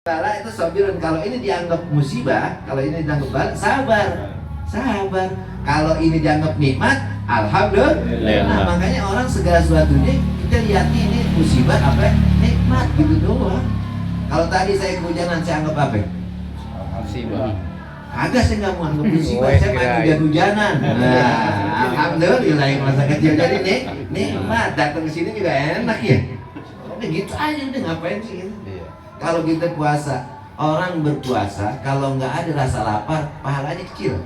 Salah itu sabirun. Kalau ini dianggap musibah, kalau ini dianggap bala, sabar. Sabar. Kalau ini dianggap nikmat, alhamdulillah. Nah, makanya orang segala sesuatunya kita lihatnya ini musibah apa nikmat gitu doang. Kalau tadi saya kehujanan, saya anggap apa? Musibah. Agak saya nggak mau anggap musibah, saya main hujan-hujanan. Nah, alhamdulillah yang masa kecil jadi nikmat. Datang ke sini juga enak ya. Udah gitu aja, udah ngapain sih gitu. Kalau kita puasa, orang berpuasa kalau nggak ada rasa lapar, pahalanya kecil.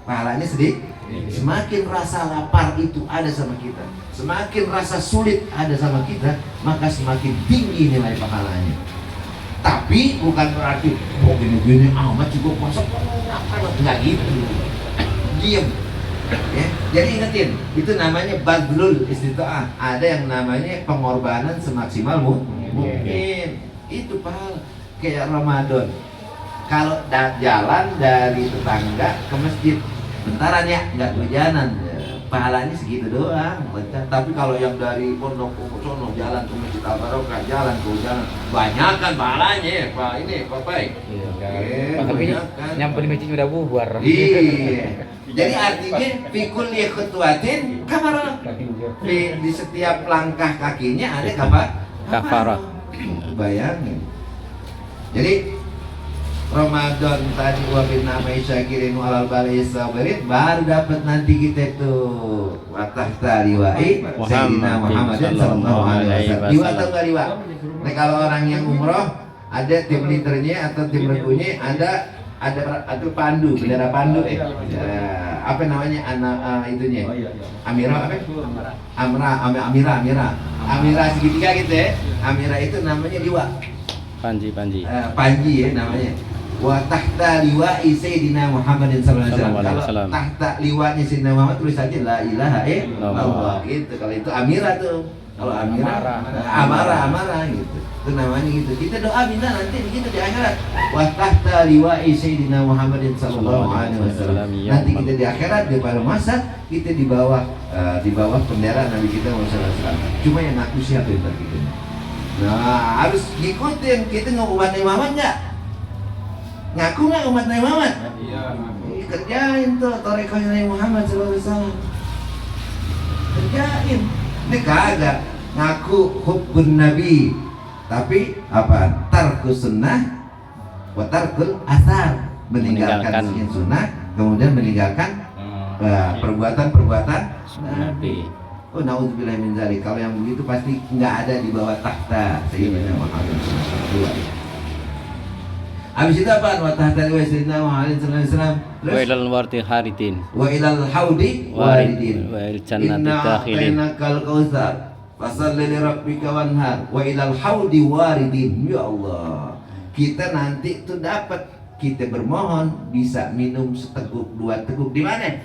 Pahalanya sedikit. Semakin rasa lapar itu ada sama kita, semakin rasa sulit ada sama kita, maka semakin tinggi nilai pahalanya. Tapi bukan berarti gini-gini amat juga puasa nggak gitu. Diam. Ya, jadi ingetin, itu namanya badlul istita'ah. Ada yang namanya pengorbanan semaksimal mungkin. Itu pahala. Kayak Ramadan, kalau jalan dari tetangga ke masjid bentaran ya, nggak hujanan, pahalanya segitu doang. Tapi kalau yang dari pondok sono jalan ke masjid Al-Barokah, jalan ke hujanan, banyak kan pahalanya Pak. Ini Pak Baik. Tapi nyampe di masjid udah bubar. Iya. Jadi artinya fikul khutwatin kafarah. Di setiap langkah kakinya ada kafarah. Bayangin. Jadi Ramadan tadi wa bin namai syakirin walal balai sabirin, baru dapat nanti kita tuh wa tahta liwa'i Sayyidina Muhammadin sallallahu alaihi wasallam. Liwa atau enggak liwa? Nah, kalau orang yang umroh ada tim leadernya atau tim regunya, ada pandu, bendera pandu ya, apa namanya itunya? Amira apa? Amira segitiga gitu ya. Amira itu namanya liwa. Panji ya namanya. Wa tahta liwa'i Sayyidina Muhammadin sallallahu alaihi wasallam. Kalau tahta liwa'nya Sayyidina Muhammad tulis aja la ilaha illallah gitu. Kalau itu amira tuh. Kalau amira amarah gitu. Itu namanya gitu. Kita doa minta nanti begitu di akhirat. Wa tahta liwa'i Sayyidina Muhammadin sallallahu alaihi wasallam. Nanti kita di akhirat di pada masa kita di bawah bendera Nabi kita Muhammad sallallahu alaihi wasallam. Cuma yang ngaku siapa yang kita. Nah, harus ngikutin. Kita nggak umat Nabi Muhammad nggak? Ngaku nggak umat Nabi Muhammad? Iya. Kerjain tuh tarekat Nabi Muhammad sallallahu alaihi wasallam. Kerjain. Ini kagak ngaku hubbun Nabi, tapi apa? Tarkus sunnah, wa tarkul asar, meninggalkan sunnah, kemudian meninggalkan perbuatan Nabi. Oh, naudzubillah min dzalik. Kalau yang begitu pasti nggak ada di bawah tahta Sayyidina Muhammad sallallahu alaihi wasallam. Habis itu apa? Wa tahta Sayyidina Muhammad sallallahu alaihi wasallam. Wa ilal warti haridin. Wa ilal haudi waridin. Wa il jannati Inna dakhilin. a'tainakal kautsar fasalli li rabbika wanhar. Wa ilal haudi waridin. Ya Allah. Kita nanti itu dapat, kita bermohon bisa minum seteguk dua teguk di mana?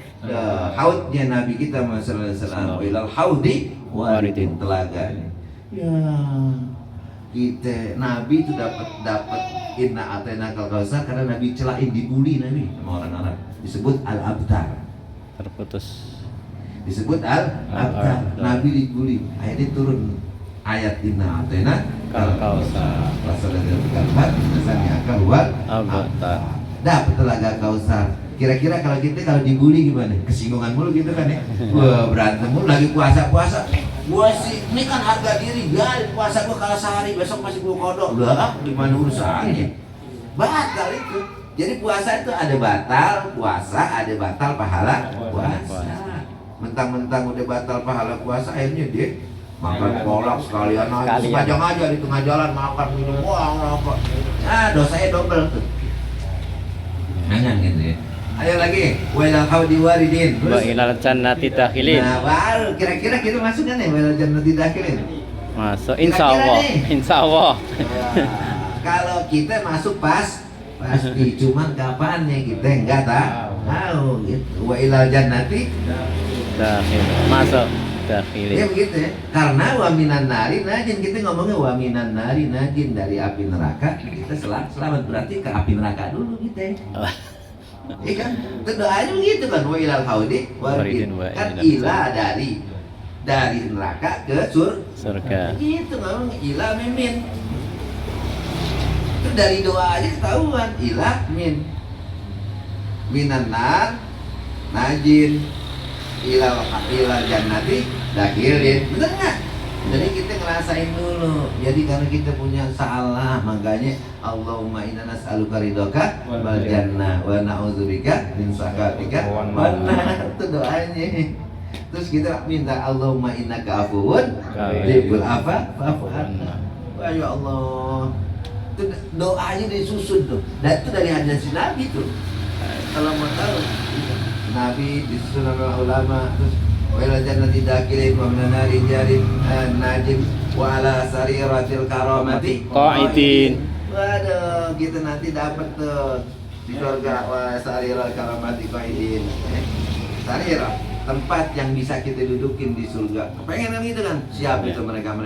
Haudnya Nabi kita Muhammad sallallahu alaihi wasallam. Wa ilal haudi waridin, telaganya. Ya, kita Nabi itu dapat inna atainakal kautsar karena Nabi celain, dibully Nabi sama orang-orang. Disebut al-abtar. Terputus. Disebut al-abtar. Nabi dibully. Akhirnya turun ayat inna atainakal kautsar. Rasulullah berkata, "Nasani akal wal abtar." Dapat telaga Kausar. Kira-kira kalau dibully gimana? Kesinggungan mulu gitu kan ya. Wah, berantem mulu lagi puasa. Gua sih ini kan harga diri, biarin puasa gua kalah sehari, besok masih gua kodok. Lah, gimana urusannya? Batal itu. Jadi puasa itu ada batal puasa, ada batal pahala puasa. Mentang-mentang udah batal pahala puasa, akhirnya dia makan kolak sekalian aja, sengaja aja di tengah jalan makan minum, wah apa? Nah, dosanya double tuh. Jangan gitu ya. Ayo lagi, wa ilal haudi waridin. Wa ilal jannati dakhilin. Nah, baru kira-kira kita masuk kan nih wa ilal jannati dakhilin. Masuk insyaallah. Insyaallah. Kalau kita masuk pasti, cuman kapannya kita enggak tahu gitu. Wa ilal jannati dakhil. Masuk dakhilin. Ya begitu ya. Karena wa minan nari najin, kita ngomongnya wa minan nari najin, dari api neraka kita selamat, berarti ke api neraka dulu kita. Iya kan? Itu doanya begitu kan, wa ilal haudi waridin. Kan ila dari neraka ke surga. Gitu ngomong ila mimin. dari doa aja ketahuan. Ilah minan nar najin ila jannati dakhilin. Bener nggak? Jadi kita ngerasain dulu. Jadi karena kita punya salah, makanya Allahumma inna nas'aluka ridhoka wal jannah wa na'udzubika min sakhatika wan nar. Itu doanya. Terus kita minta Allahumma innaka afuwun tuhibbul afwa fa'fu anna. Wah ya Allah. Itu doanya disusun tuh. Dan itu dari hadis Nabi tuh. Kalau mau tahu Nabi disusun oleh ulama. Terus wa ila jannati dakhilin wa minan nari jarin najim wa ala sariratil karamati Qa'idin. Waduh, kita nanti dapat tuh di surga wa sariratil karamati qa'idin. Sarirah, tempat yang bisa kita dudukin di surga. Kepengen kan gitu kan? Siap itu mereka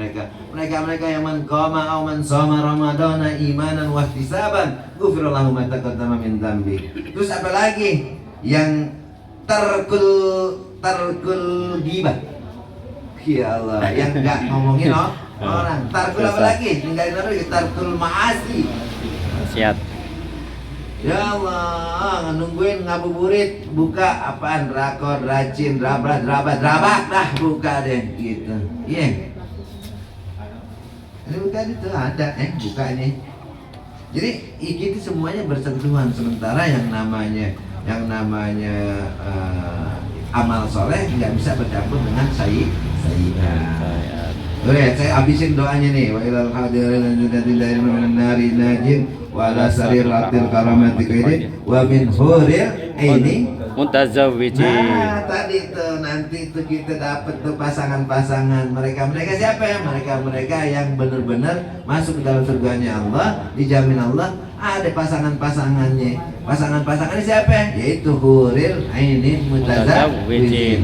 yang man qama aw man shoma ramadhana imanan wa ihtisaban ghufrallahu ma taqaddama min dzambi. Terus apa lagi? Yang tarkul ghibah. Ya Allah, yang enggak ngomongin orang. Tarkul apa lagi? Ninggalin orang, tarkul maasi. Siap. Ya Allah, nungguin ngabuburit, buka apaan? Drakor, racin, drabak dah buka deh gitu. Iya. Ini buka itu ada, buka nih. Jadi itu semuanya bersentuhan. Sementara yang namanya amal soleh nggak bisa bercampur dengan sayyi'ah. Oke, saya habisin doanya nih. Wa ilal hadirin dari minan nari najin wa ala sariratil karamati qaidin wa min huril ini Mutazawwijin. Nah, tadi tuh nanti tuh kita dapat tuh pasangan-pasangan. Mereka siapa ya? Mereka yang benar-benar masuk ke dalam surganya Allah, dijamin Allah ada pasangannya. Pasangannya siapa ya? Yaitu huril ainin mutazawwijin.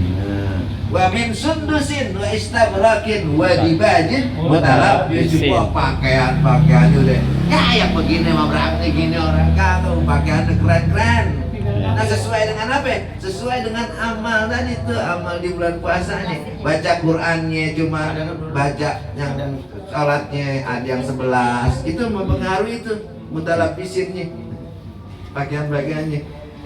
Wa min sundusin wa istabrakin wa dibajin mutalabbisin. Wah, pakaiannya udah ya yang begini mah berarti gini orang kagak pakaiannya keren-keren. Nah, sesuai dengan apa ya? Sesuai dengan amal tadi tuh, amal di bulan puasa nih. Baca Qur'annya cuma baca yang salatnya ada yang 11. Itu mempengaruhi itu mutalabbisinnya. Pakaiannya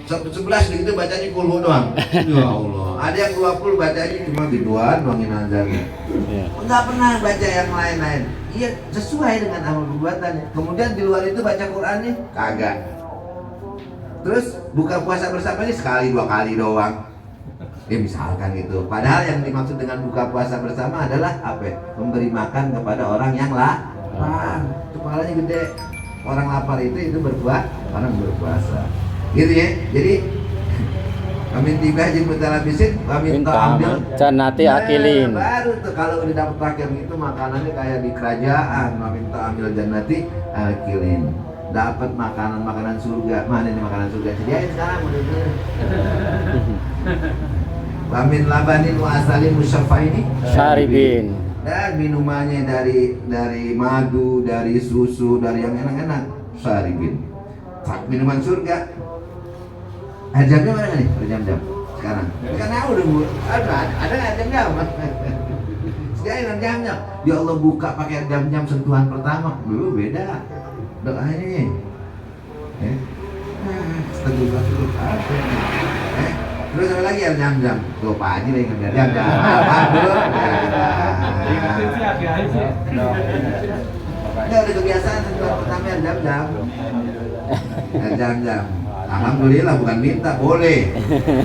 11 gitu bacanya kulhu doang. Ya Allah. Ada yang 20 bacanya cuma gituan doangin azannya. Enggak pernah baca yang lain-lain. Iya, sesuai dengan amal perbuatannya. Kemudian di luar itu baca Qur'annya kagak. Terus buka puasa bersama ini sekali 2 kali doang. Ya misalkan gitu. Padahal yang dimaksud dengan buka puasa bersama adalah apa? Memberi makan kepada orang yang lapar. Kepalanya gede. Orang lapar itu orang berpuasa. Gitu ya. Jadi amin tiba aja mutalabisin, amin ta'amil jannati akilin. Baru tuh kalau udah dapat terakhir itu makanannya kayak di kerajaan. Amin ta'amil jannati akilin. Dapat makanan surga. Mana ini makanan surga? Sediain sekarang udah. Amin labanin wa asalin musyafaini Syaribin. Dan minumannya dari madu, dari susu, dari yang enak-enak. Syaribin. Minuman surga. Jamnya mana nih? Jam sekarang. Karena ada nggak jam? Sediain jamnya. Ya Allah buka pakai jam sentuhan pertama. Dulu beda. Doanya. Setelah terus apa lagi jam? Tuh Pak Haji lagi ngerjain jam. Udah kebiasaan sentuhan pertama jam. Alhamdulillah bukan minta, boleh.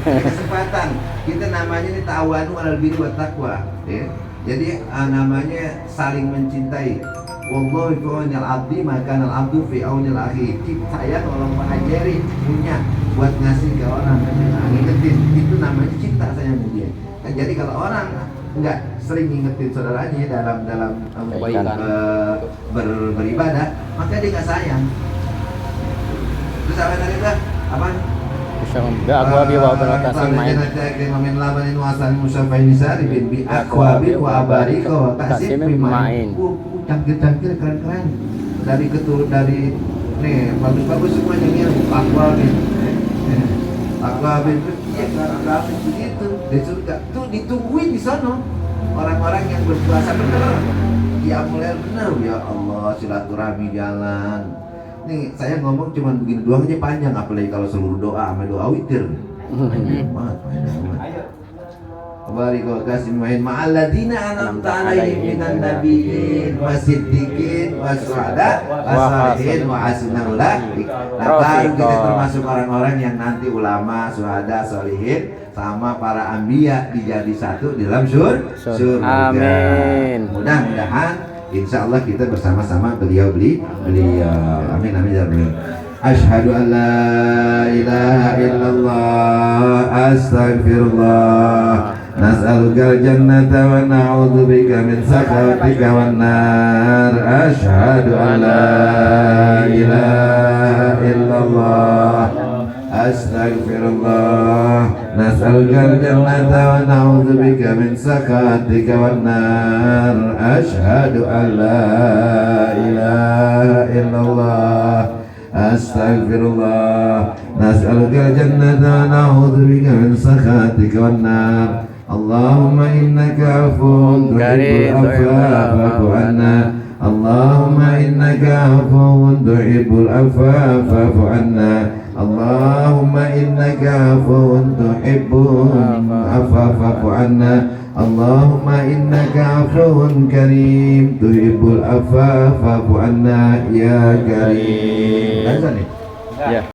Kesempatan. Kita namanya ini ta'awanu 'alal birri wat taqwa, ya. Jadi namanya saling mencintai. Wallahu fi aunil 'abdi ma kana al-'abdu fi aunil akhi. Saya tolong mengajari punya buat ngasih ke orang. Nah, ngingetin itu namanya cinta saya sama dia. Nah, jadi kalau orang enggak sering ngingetin saudaranya dalam beribadah, maka dia enggak sayang. Terus apa tadi tuh? Apa? Akwabi wa abaratin main. Main labanin wasan musyafain nisari bi akwabi wa abarika wa kasib main. Cangkir keren-keren. Dari nih bagus-bagus semuanya ini akwabi. Akwabi itu ya karena begitu. Di surga tuh ditungguin di sana orang-orang yang berpuasa benar. Ya mulai benar ya Allah, silaturahmi jalan. nih saya ngomong cuma begini doang aja panjang, apalagi kalau seluruh doa sama doa witir. Panjang banget. Barik wa kasim wa ma'alladina an'amta 'alaihim minan nabiyyin wasiddiqin wasyuhada wassalihin wa hasuna ulaik. Nah, baru kita termasuk orang-orang yang nanti ulama, syuhada, sholihin sama para anbiya dijadi satu di dalam surga. Amin. Mudah-mudahan insya Allah kita bersama-sama beliau. Amin amin ya rabbal. Asyhadu an la ilaha illallah astaghfirullah nas'alukal jannata wa na'udzubika min sakhatika wan nar. Asyhadu an la ilaha illallah astaghfirullah nas'alukal jannata wa na'udzubika min sakhatika wan nar. Asyhadu an la ilaha illallah astaghfirullah nas'alukal jannata wa na'udzubika min sakhatika wan nar. Allahumma innaka afuwun tuhibbul afwa fa'fu anna. Allahumma innaka afuwun tuhibbul afwa fa'fu anna. Allahumma innaka afuwun tuhibbul afwa fa'fu anna. Allahumma innaka afuwun karim tuhibbul afwa fa'fu anna ya karim. Ya.